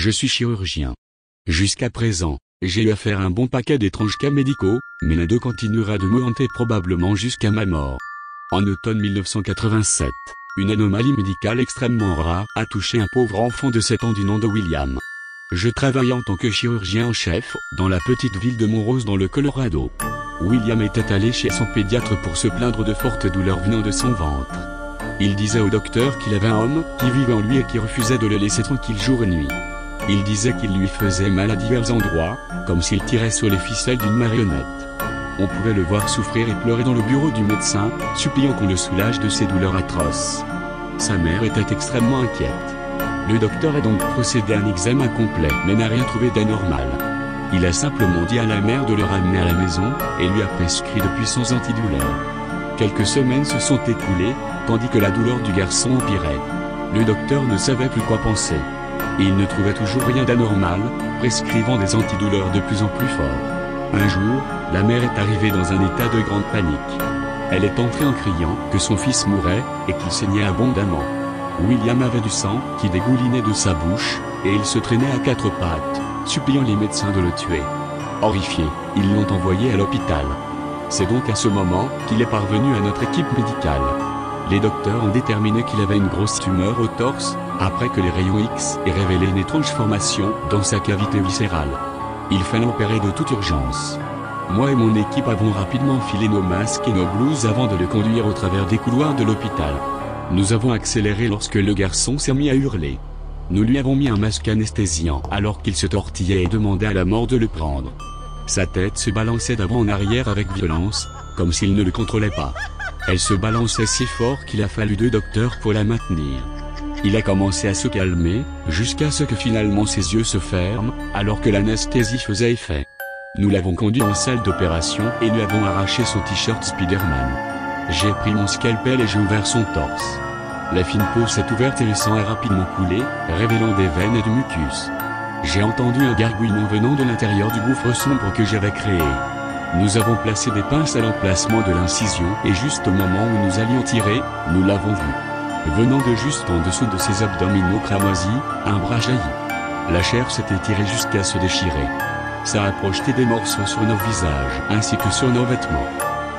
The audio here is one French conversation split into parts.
Je suis chirurgien. Jusqu'à présent, j'ai eu à faire un bon paquet d'étranges cas médicaux, mais l'un d'eux continuera de me hanter probablement jusqu'à ma mort. En automne 1987, une anomalie médicale extrêmement rare a touché un pauvre enfant de 7 ans du nom de William. Je travaillais en tant que chirurgien en chef, dans la petite ville de Montrose dans le Colorado. William était allé chez son pédiatre pour se plaindre de fortes douleurs venant de son ventre. Il disait au docteur qu'il avait un homme qui vivait en lui et qui refusait de le laisser tranquille jour et nuit. Il disait qu'il lui faisait mal à divers endroits, comme s'il tirait sur les ficelles d'une marionnette. On pouvait le voir souffrir et pleurer dans le bureau du médecin, suppliant qu'on le soulage de ses douleurs atroces. Sa mère était extrêmement inquiète. Le docteur a donc procédé à un examen complet mais n'a rien trouvé d'anormal. Il a simplement dit à la mère de le ramener à la maison et lui a prescrit de puissants antidouleurs. Quelques semaines se sont écoulées, tandis que la douleur du garçon empirait. Le docteur ne savait plus quoi penser. Il ne trouvait toujours rien d'anormal, prescrivant des antidouleurs de plus en plus forts. Un jour, la mère est arrivée dans un état de grande panique. Elle est entrée en criant que son fils mourait et qu'il saignait abondamment. William avait du sang qui dégoulinait de sa bouche, et il se traînait à quatre pattes, suppliant les médecins de le tuer. Horrifiés, ils l'ont envoyé à l'hôpital. C'est donc à ce moment qu'il est parvenu à notre équipe médicale. Les docteurs ont déterminé qu'il avait une grosse tumeur au torse, après que les rayons X aient révélé une étrange formation dans sa cavité viscérale. Il fallait l'opérer de toute urgence. Moi et mon équipe avons rapidement enfilé nos masques et nos blouses avant de le conduire au travers des couloirs de l'hôpital. Nous avons accéléré lorsque le garçon s'est mis à hurler. Nous lui avons mis un masque anesthésiant alors qu'il se tortillait et demandait à la mort de le prendre. Sa tête se balançait d'avant en arrière avec violence, comme s'il ne le contrôlait pas. Elle se balançait si fort qu'il a fallu 2 docteurs pour la maintenir. Il a commencé à se calmer, jusqu'à ce que finalement ses yeux se ferment, alors que l'anesthésie faisait effet. Nous l'avons conduit en salle d'opération et lui avons arraché son t-shirt Spider-Man. J'ai pris mon scalpel et j'ai ouvert son torse. La fine peau s'est ouverte et le sang a rapidement coulé, révélant des veines et du mucus. J'ai entendu un gargouillement venant de l'intérieur du gouffre sombre que j'avais créé. Nous avons placé des pinces à l'emplacement de l'incision et juste au moment où nous allions tirer, nous l'avons vu. Venant de juste en dessous de ses abdominaux cramoisis, un bras jaillit. La chair s'est étirée jusqu'à se déchirer. Ça a projeté des morceaux sur nos visages ainsi que sur nos vêtements.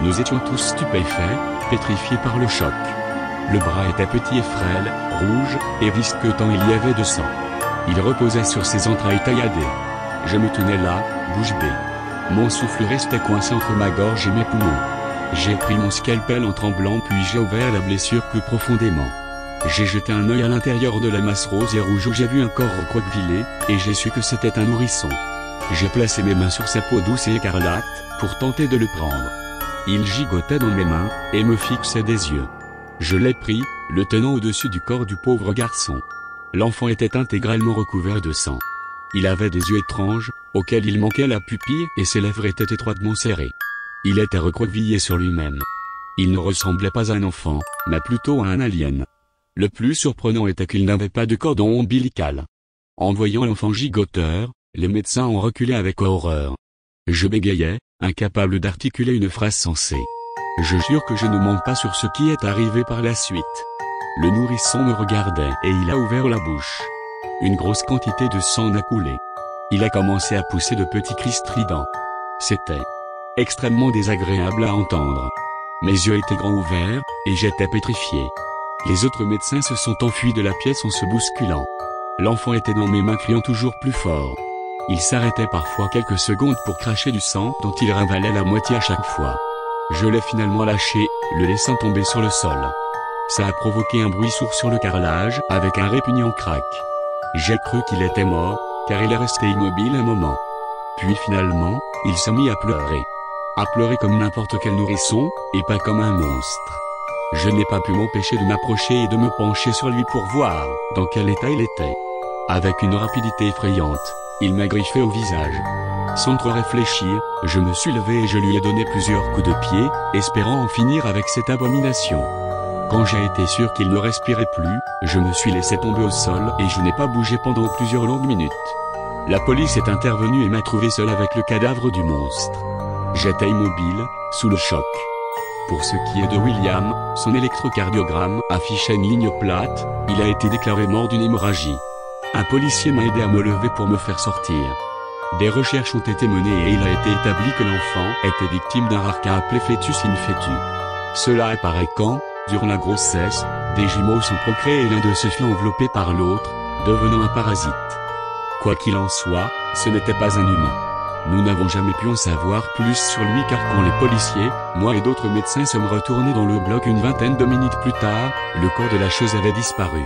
Nous étions tous stupéfaits, pétrifiés par le choc. Le bras était petit et frêle, rouge, et visqueux tant il y avait de sang. Il reposait sur ses entrailles tailladées. Je me tenais là, bouche bée. Mon souffle restait coincé entre ma gorge et mes poumons. J'ai pris mon scalpel en tremblant puis j'ai ouvert la blessure plus profondément. J'ai jeté un œil à l'intérieur de la masse rose et rouge où j'ai vu un corps recroquevillé, et j'ai su que c'était un nourrisson. J'ai placé mes mains sur sa peau douce et écarlate, pour tenter de le prendre. Il gigotait dans mes mains, et me fixait des yeux. Je l'ai pris, le tenant au-dessus du corps du pauvre garçon. L'enfant était intégralement recouvert de sang. Il avait des yeux étranges, auxquels il manquait la pupille et ses lèvres étaient étroitement serrées. Il était recroquevillé sur lui-même. Il ne ressemblait pas à un enfant, mais plutôt à un alien. Le plus surprenant était qu'il n'avait pas de cordon ombilical. En voyant l'enfant gigoteur, les médecins ont reculé avec horreur. Je bégayais, incapable d'articuler une phrase sensée. Je jure que je ne mens pas sur ce qui est arrivé par la suite. Le nourrisson me regardait et il a ouvert la bouche. Une grosse quantité de sang en a coulé. Il a commencé à pousser de petits cris stridents. C'était extrêmement désagréable à entendre. Mes yeux étaient grands ouverts, et j'étais pétrifié. Les autres médecins se sont enfuis de la pièce en se bousculant. L'enfant était dans mes mains criant toujours plus fort. Il s'arrêtait parfois quelques secondes pour cracher du sang dont il ravalait la moitié à chaque fois. Je l'ai finalement lâché, le laissant tomber sur le sol. Ça a provoqué un bruit sourd sur le carrelage avec un répugnant crack. J'ai cru qu'il était mort, car il est resté immobile un moment. Puis finalement, il s'est mis à pleurer. À pleurer comme n'importe quel nourrisson, et pas comme un monstre. Je n'ai pas pu m'empêcher de m'approcher et de me pencher sur lui pour voir dans quel état il était. Avec une rapidité effrayante, il m'a griffé au visage. Sans trop réfléchir, je me suis levé et je lui ai donné plusieurs coups de pied, espérant en finir avec cette abomination. Quand j'ai été sûr qu'il ne respirait plus, je me suis laissé tomber au sol et je n'ai pas bougé pendant plusieurs longues minutes. La police est intervenue et m'a trouvé seul avec le cadavre du monstre. J'étais immobile, sous le choc. Pour ce qui est de William, son électrocardiogramme affichait une ligne plate, il a été déclaré mort d'une hémorragie Un policier m'a aidé à me lever pour me faire sortir. Des recherches ont été menées et il a été établi que l'enfant était victime d'un rare cas appelé fœtus in fetu. Cela apparaît quand, durant la grossesse, des jumeaux sont procréés et l'un d'eux se fait envelopper par l'autre, devenant un parasite. Quoi qu'il en soit, ce n'était pas un humain. Nous n'avons jamais pu en savoir plus sur lui car quand les policiers, moi et d'autres médecins sommes retournés dans le bloc une vingtaine de minutes plus tard, le corps de la chose avait disparu.